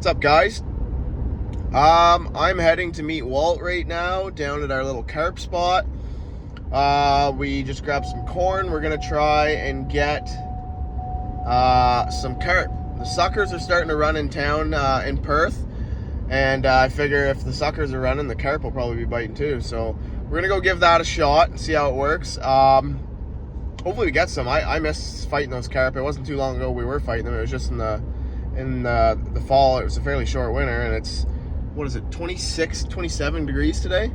What's up, guys? I'm heading to meet Walt right now down at our little carp spot. We just grabbed some corn. We're gonna try and get some carp. The suckers are starting to run in town in Perth, and I figure if the suckers are running, the carp will probably be biting too. So we're gonna go give that a shot and see how it works. Hopefully we get some. I miss fighting those carp. It wasn't too long ago we were fighting them. It was just in the fall. It was a fairly short winter, and it's, what is it, 26, 27 degrees today?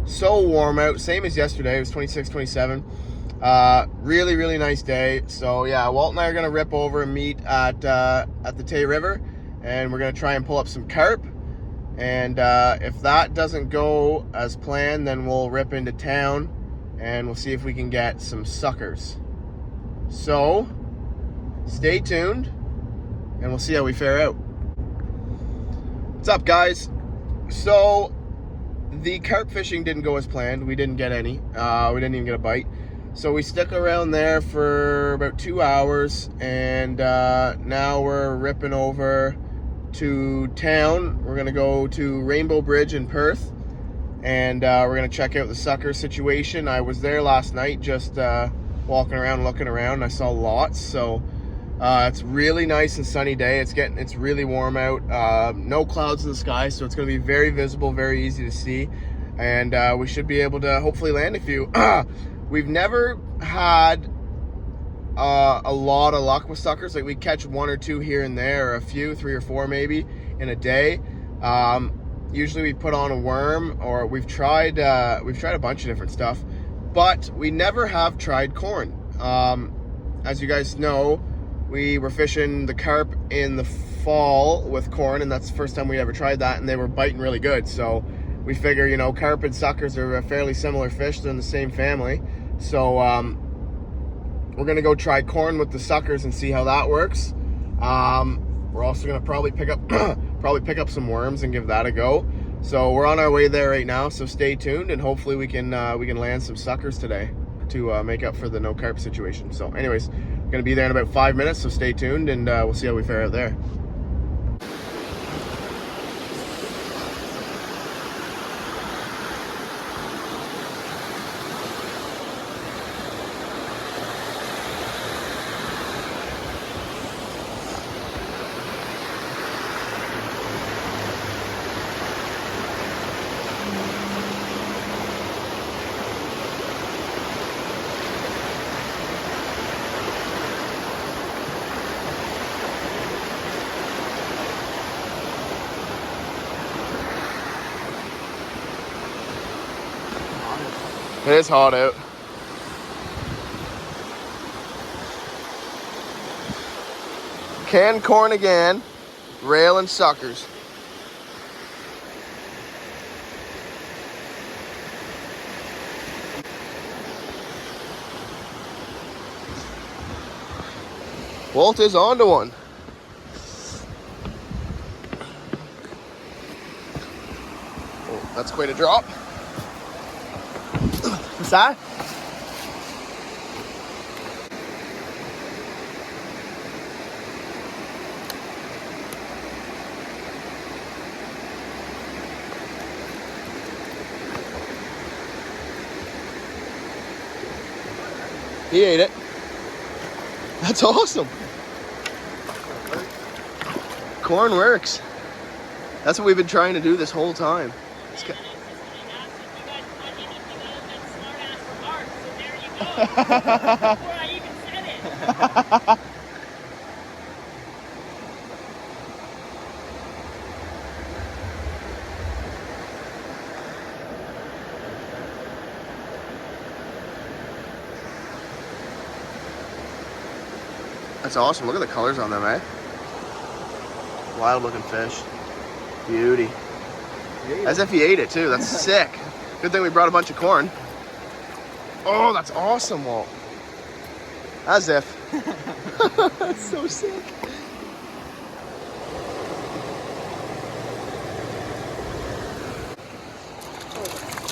So warm out, same as yesterday. It was 26, 27. Really nice day. So yeah, Walt and I are gonna rip over and meet at the Tay River, and we're gonna try and pull up some carp. And if that doesn't go as planned, then we'll rip into town and we'll see if we can get some suckers. So stay tuned and we'll see how we fare out. What's up, guys? So the carp fishing didn't go as planned. We didn't get any. We didn't even get a bite. So we stuck around there for about 2 hours, and now we're ripping over to town. We're gonna go to Rainbow Bridge in Perth, and we're gonna check out the sucker situation. I was there last night just walking around, looking around, and I saw lots. So it's really nice and sunny day. It's really warm out. No clouds in the sky, so it's going to be very visible, very easy to see, and we should be able to hopefully land a few. We've never had a lot of luck with suckers. Like, we catch one or two here and there, or a few, 3 or 4 maybe in a day. Usually we put on a worm, or we've tried a bunch of different stuff, but we never have tried corn. As you guys know, we were fishing the carp in the fall with corn, and that's the first time we ever tried that, and they were biting really good. So we figure, carp and suckers are a fairly similar fish. They're in the same family. So we're gonna go try corn with the suckers and see how that works. We're also gonna probably pick up some worms and give that a go. So we're on our way there right now. So stay tuned, and hopefully we can land some suckers today to make up for the no carp situation. So anyways, going to be there in about 5 minutes, so stay tuned, and we'll see how we fare out there. It is hot out. Canned corn again, rail and suckers. Walt is onto one. Oh, that's quite a drop. What's that? He ate it. That's awesome. Corn works. That's what we've been trying to do this whole time. Before I even said it. That's awesome. Look at the colors on them, eh? Wild looking fish. Beauty. As if he ate it too. That's sick. Good thing we brought a bunch of corn. Oh, that's awesome, Walt. As if. That's so sick.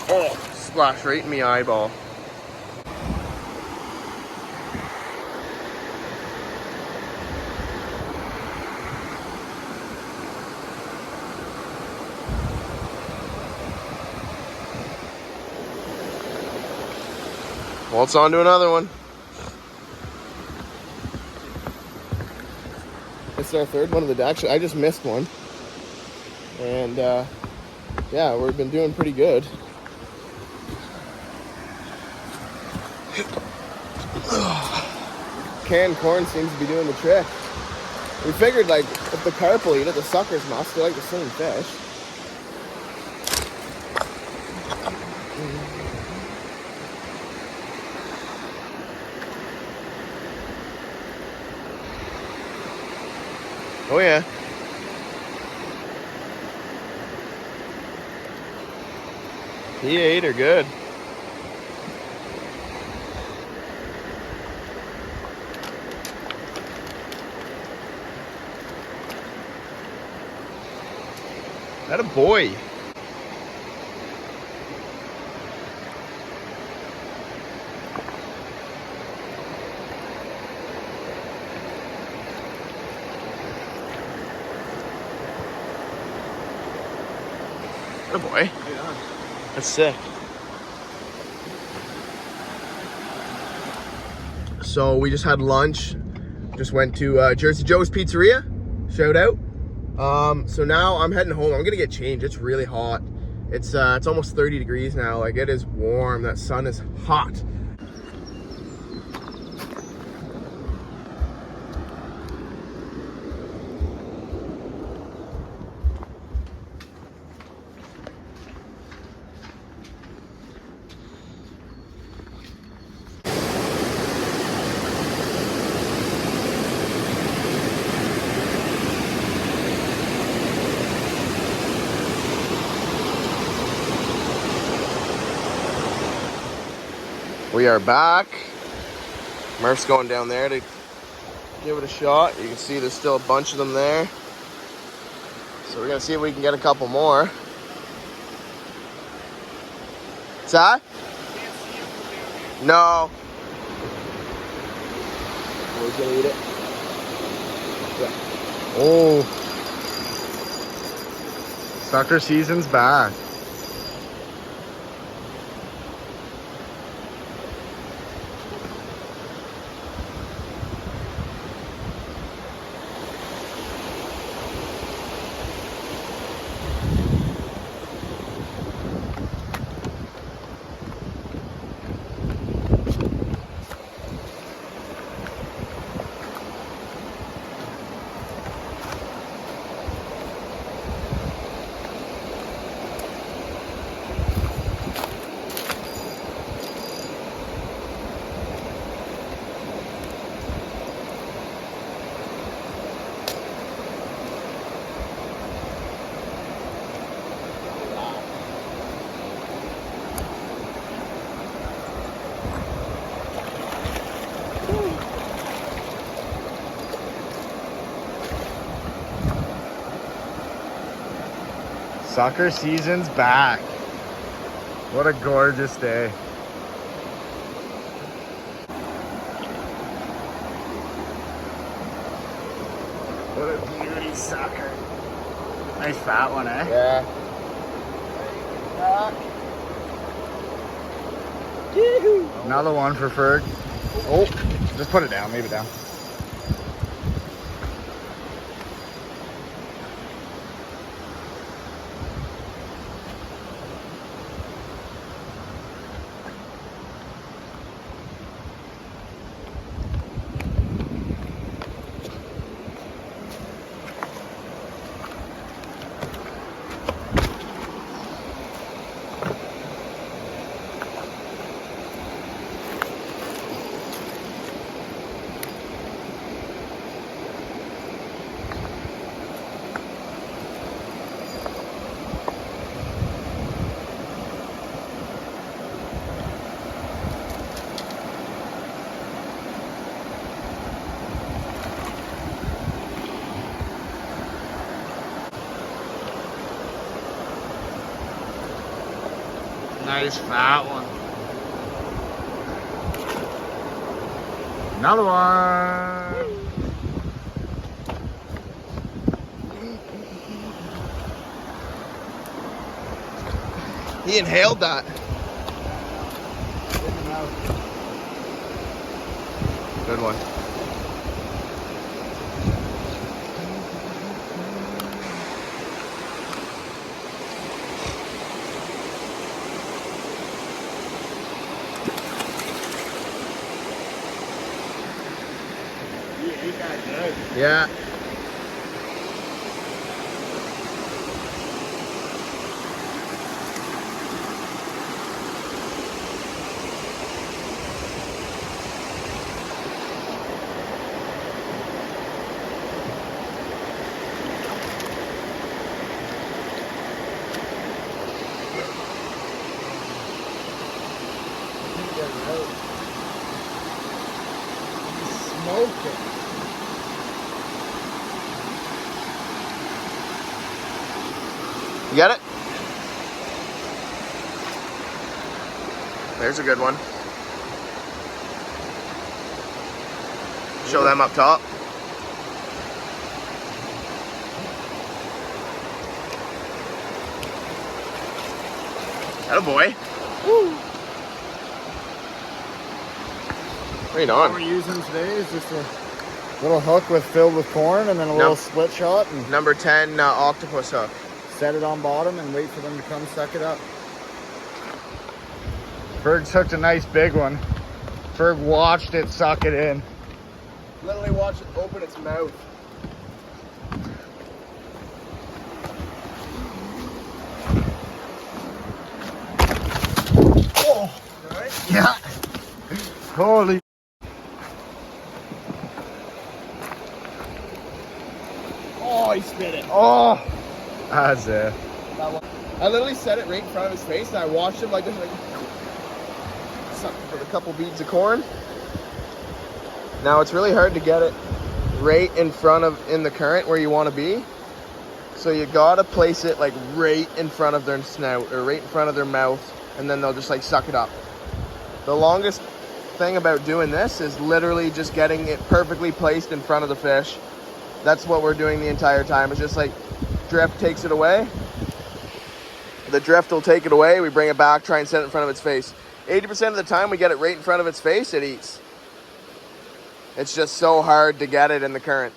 Oh, splash right in my eyeball. Well, it's on to another one. It's our third one of the day. Actually, I just missed one. And yeah, we've been doing pretty good. Canned corn seems to be doing the trick. We figured, like, if the carp will eat it, the suckers must. They like the same fish. Oh yeah. He ate her good. That a boy. That a boy. Yeah. That's sick. So we just had lunch. Just went to Jersey Joe's Pizzeria. Shout out. So now I'm heading home. I'm gonna get changed. It's really hot. It's almost 30 degrees now. Like, it is warm. That sun is hot. We are back. Murph's going down there to give it a shot. You can see there's still a bunch of them there. So we're gonna see if we can get a couple more. What's that? No. We're gonna eat it. Yeah. Oh. Sucker season's back. Sucker season's back. What a gorgeous day. What a beauty sucker. Nice fat one, eh? Yeah. Another one for Ferg. Oh, just put it down, leave it down. Nice fat one. Another one. He inhaled that. Good one. He ate that good. Yeah. Smoking. You got it? There's a good one. Show them up top. Attaboy. Woo. Right What on. we're using today is just a little hook filled with corn and then a little split shot and Number 10 octopus hook. set it on bottom and wait for them to come suck it up. Ferg's hooked a nice big one. Ferg watched it suck it in. Literally watch it open its mouth. Oh, Right? yeah. Holy. Oh, he spit it. Oh, that's it. I literally set it right in front of his face and I watched him like this, like sucked for a couple beads of corn. Now it's really hard to get it right in the current where you want to be. So you gotta place it like right in front of their snout or right in front of their mouth, and then they'll just like suck it up. The longest thing about doing this is literally just getting it perfectly placed in front of the fish. That's what we're doing the entire time. It's just like drift takes it away. The drift will take it away. We bring it back, try and set it in front of its face. 80% of the time we get it right in front of its face, it eats. It's just so hard to get it in the current.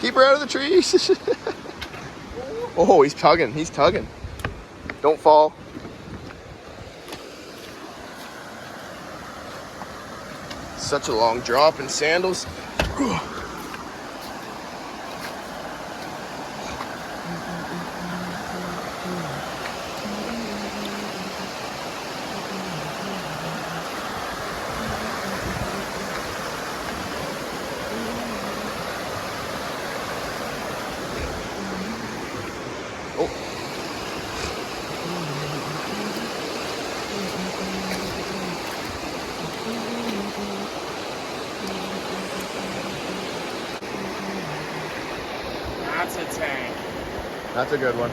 Keep her out of the trees. Oh, he's tugging. He's tugging. Don't fall. Such a long drop in sandals. That's a tank. That's a good one.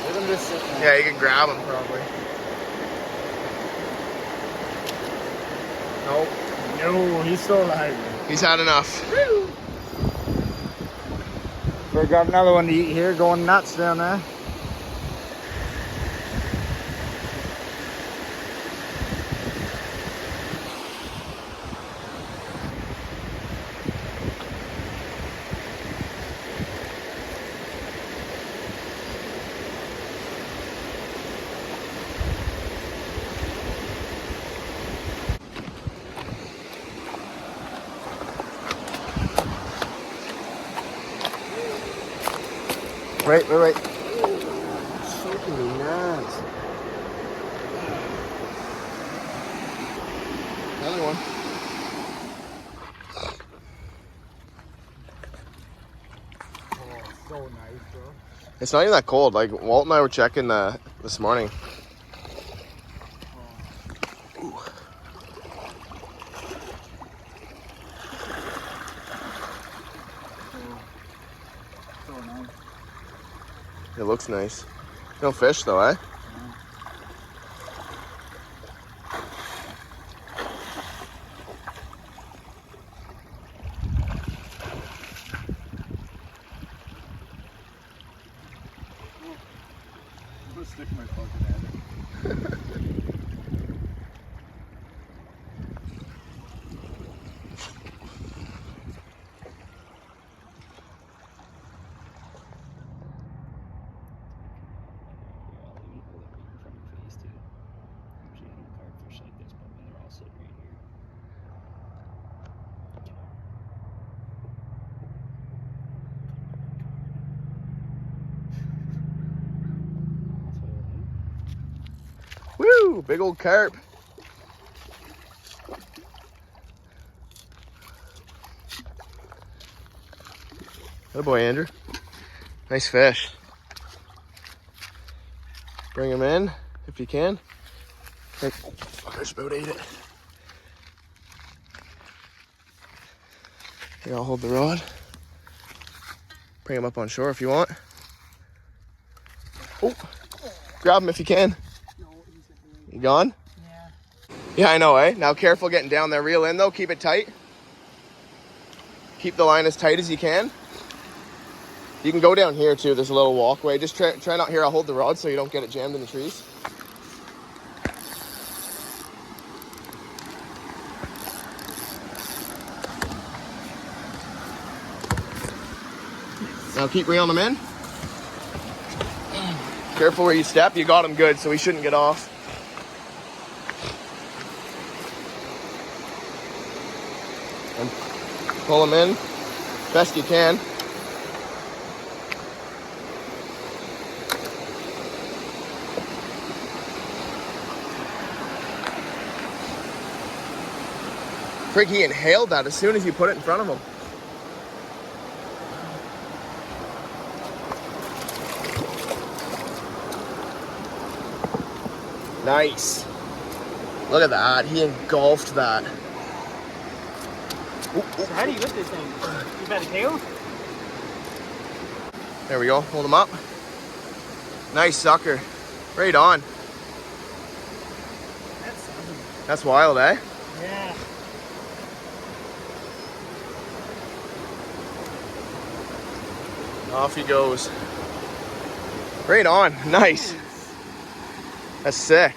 Let him just sit there. Yeah, you can grab him probably. Nope. No, he's still alive. He's had enough. We got another one to eat here, going nuts down there. Wait. Soaking me nuts. Another one. Oh, so nice, bro. It's not even that cold. Like Walt and I were checking this morning. Ooh. nice. It looks nice. No fish though, eh? I'm gonna stick my fucking head in. Woo! Big old carp. Good boy, Andrew. Nice fish. Bring him in if you can. Hey, fuck, I just about ate it. Here, I'll hold the rod. Bring him up on shore if you want. Oh, grab him if you can. You gone? Yeah. Yeah, I know, eh? Now careful getting down there. Reel in though, keep it tight. Keep the line as tight as you can. You can go down here too, there's a little walkway. Just try not here, I'll hold the rod so you don't get it jammed in the trees. Now keep reeling them in. Careful where you step, you got him good, so he shouldn't get off. And pull him in best you can. Frig, he inhaled that as soon as you put it in front of him. Nice. Look at that. He engulfed that. Ooh, ooh. So how do you lift this thing? You by the tail? There we go. Hold him up. Nice sucker. Right on. That's wild, eh? Yeah. Off he goes. Right on. Nice. That's sick.